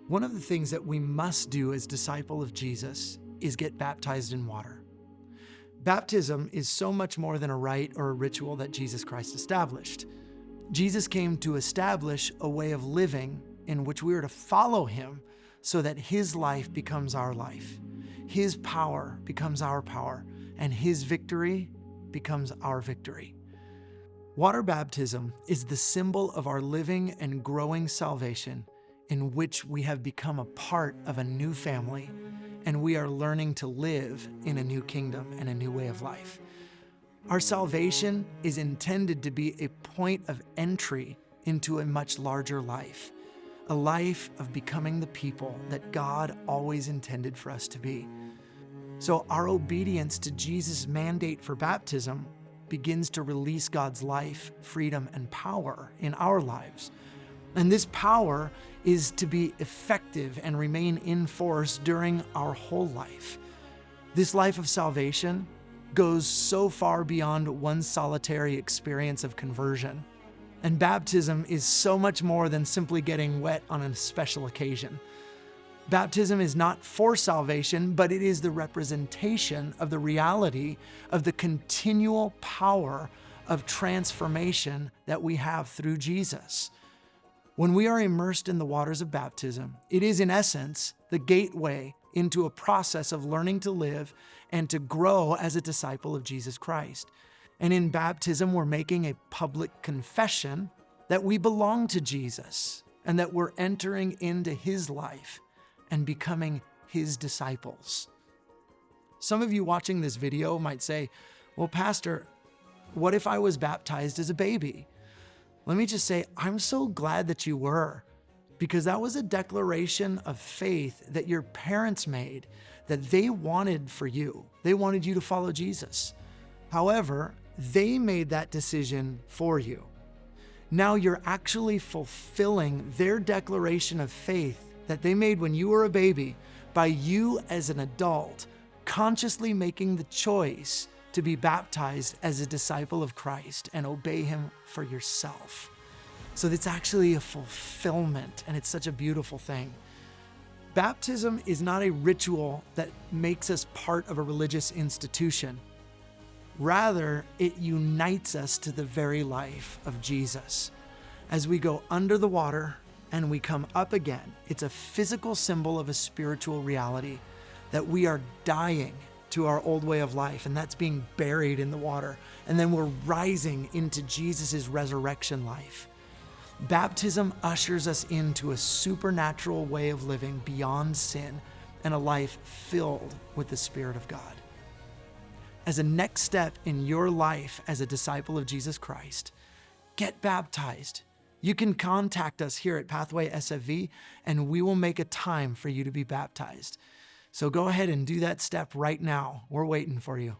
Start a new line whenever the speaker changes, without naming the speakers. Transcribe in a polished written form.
One of the things that we must do as disciple of Jesus is get baptized in water. Baptism is so much more than a rite or a ritual that Jesus Christ established. Jesus came to establish a way of living in which we are to follow him so that his life becomes our life, his power becomes our power, and his victory becomes our victory. Water baptism is the symbol of our living and growing salvation in which we have become a part of a new family and we are learning to live in a new kingdom and a new way of life. Our salvation is intended to be a point of entry into a much larger life, a life of becoming the people that God always intended for us to be. So our obedience to Jesus' mandate for baptism begins to release God's life, freedom, and power in our lives. And this power is to be effective and remain in force during our whole life. This life of salvation goes so far beyond one solitary experience of conversion. And baptism is so much more than simply getting wet on a special occasion. Baptism is not for salvation, but it is the representation of the reality of the continual power of transformation that we have through Jesus. When we are immersed in the waters of baptism, it is in essence the gateway into a process of learning to live and to grow as a disciple of Jesus Christ. And in baptism, we're making a public confession that we belong to Jesus and that we're entering into his life and becoming his disciples. Some of you watching this video might say, well, Pastor, what if I was baptized as a baby? Let me just say, I'm so glad that you were, because that was a declaration of faith that your parents made, that they wanted for you. They wanted you to follow Jesus. However, they made that decision for you. Now you're actually fulfilling their declaration of faith that they made when you were a baby by you as an adult consciously making the choice to be baptized as a disciple of Christ and obey him for yourself. So it's actually a fulfillment, and it's such a beautiful thing. Baptism is not a ritual that makes us part of a religious institution. Rather, it unites us to the very life of Jesus. As we go under the water and we come up again, it's a physical symbol of a spiritual reality that we are dying to our old way of life, and that's being buried in the water. And then we're rising into Jesus' resurrection life. Baptism ushers us into a supernatural way of living beyond sin and a life filled with the Spirit of God. As a next step in your life as a disciple of Jesus Christ, get baptized. You can contact us here at Pathway SFV, and we will make a time for you to be baptized. So go ahead and do that step right now. We're waiting for you.